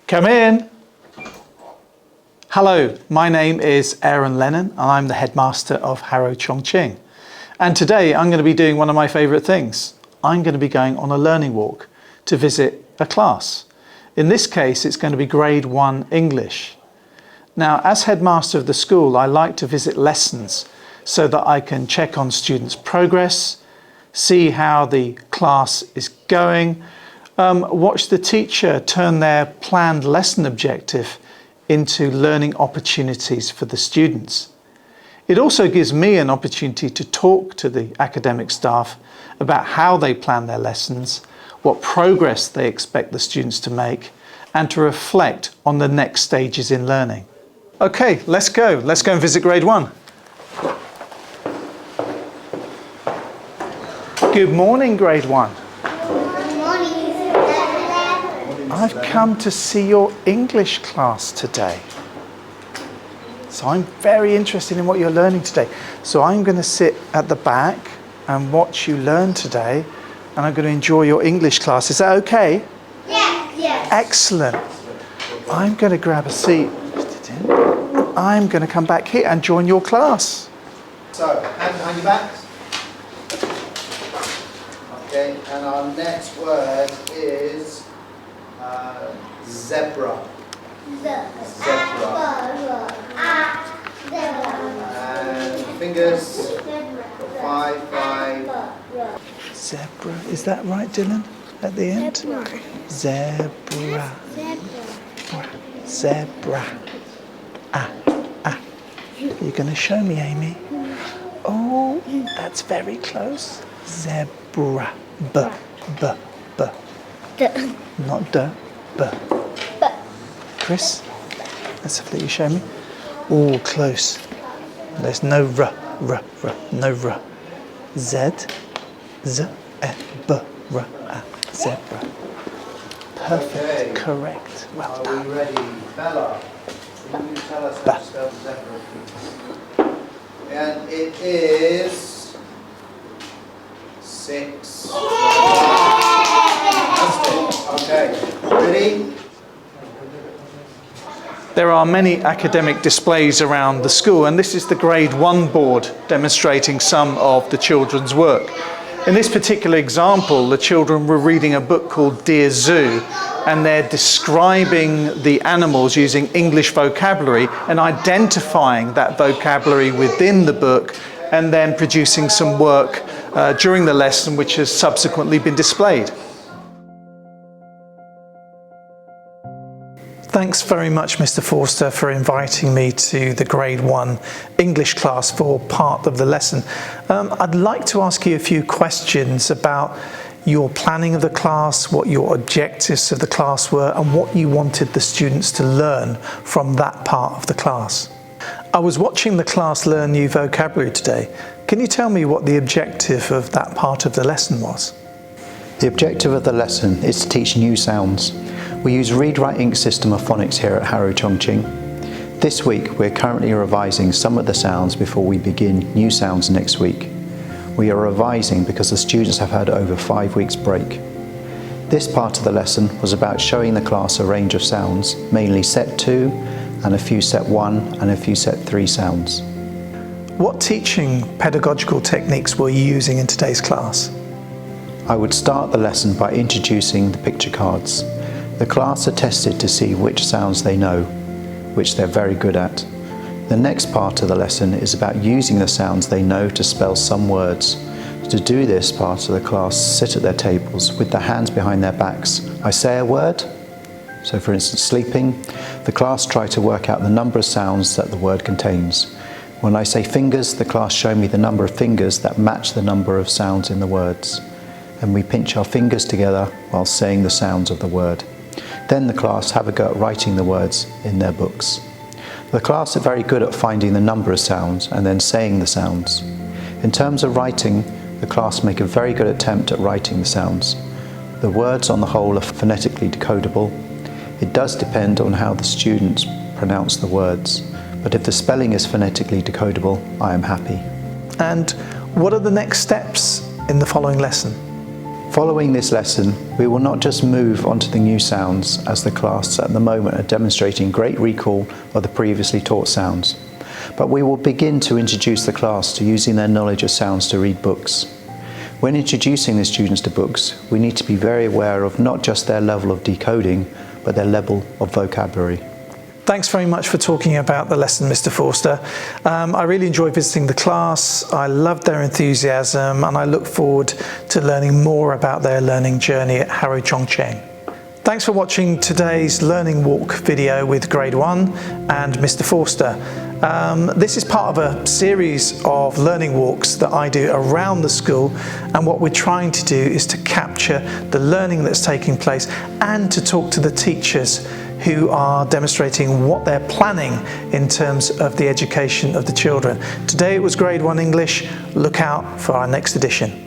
Come in. Hello, my name is Aaron Lennon and I'm the headmaster of Harrow Chongqing. And today I'm going to be doing one of my favourite things. I'm going to be going on a learning walk to visit a class. In this case, it's going to be grade 1 English. Now, as headmaster of the school, I like to visit lessons so that I can check on students' progress, see how the class is going, watch the teacher turn their planned lesson objective into learning opportunities for the students. It also gives me an opportunity to talk to the academic staff about how they plan their lessons, what progress they expect the students to make, and to reflect on the next stages in learning. Okay, let's go. Let's go and visit grade 1. Good morning, grade 1. Good morning. I've come to see your English class today. So I'm very interested in what you're learning today. So I'm going to sit at the back and watch you learn today, and I'm going to enjoy your English class. Is that okay? Yes. Excellent. I'm going to grab a seat. I'm going to come back here and join your class. So, hand behind your backs. Okay, and our next word is zebra. Zebra. And fingers. 5, 5. Zebra. Is that right, Dylan? At the end? Zebra. Zebra. Ah. You're going to show me, Amy? Oh, that's very close. Zebra. B. Not d. B. Chris, let's have you show me. Oh, close. There's no r. No r. Z. Z. E. B. R. A. Zebra. Perfect. Okay. Correct. Well done. Are we ready? Bella, can you tell us how to spell zebra, please? And it is 6. Okay, ready? There are many academic displays around the school, and this is the grade 1 board demonstrating some of the children's work. In this particular example, the children were reading a book called Dear Zoo, and they're describing the animals using English vocabulary and identifying that vocabulary within the book, and then producing some work during the lesson which has subsequently been displayed. Thanks very much, Mr. Forster, for inviting me to the grade 1 English class for part of the lesson. I'd like to ask you a few questions about your planning of the class, what your objectives of the class were, and what you wanted the students to learn from that part of the class. I was watching the class learn new vocabulary today. Can you tell me what the objective of that part of the lesson was? The objective of the lesson is to teach new sounds. We use read-write-ink system of phonics here at Harrow Chongqing. This week we're currently revising some of the sounds before we begin new sounds next week. We are revising because the students have had over 5 weeks break. This part of the lesson was about showing the class a range of sounds, mainly set 2 and a few set 1 and a few set 3 sounds. What teaching pedagogical techniques were you using in today's class? I would start the lesson by introducing the picture cards. The class are tested to see which sounds they know, which they're very good at. The next part of the lesson is about using the sounds they know to spell some words. To do this, part of the class sit at their tables with their hands behind their backs. I say a word, so for instance sleeping, the class try to work out the number of sounds that the word contains. When I say fingers, the class show me the number of fingers that match the number of sounds in the words. And we pinch our fingers together while saying the sounds of the word. Then the class have a go at writing the words in their books. The class are very good at finding the number of sounds and then saying the sounds. In terms of writing, the class make a very good attempt at writing the sounds. The words on the whole are phonetically decodable. It does depend on how the students pronounce the words, but if the spelling is phonetically decodable, I am happy. And what are the next steps in the following lesson? Following this lesson, we will not just move on to the new sounds, as the class at the moment are demonstrating great recall of the previously taught sounds, but we will begin to introduce the class to using their knowledge of sounds to read books. When introducing the students to books, we need to be very aware of not just their level of decoding, but their level of vocabulary. Thanks very much for talking about the lesson, Mr. Forster. I really enjoyed visiting the class. I loved their enthusiasm and I look forward to learning more about their learning journey at Harrow Chongqing. Thanks for watching today's Learning Walk video with Grade 1 and Mr. Forster. This is part of a series of learning walks that I do around the school, and what we're trying to do is to capture the learning that's taking place and to talk to the teachers who are demonstrating what they're planning in terms of the education of the children. Today it was Grade 1 English. Look out for our next edition.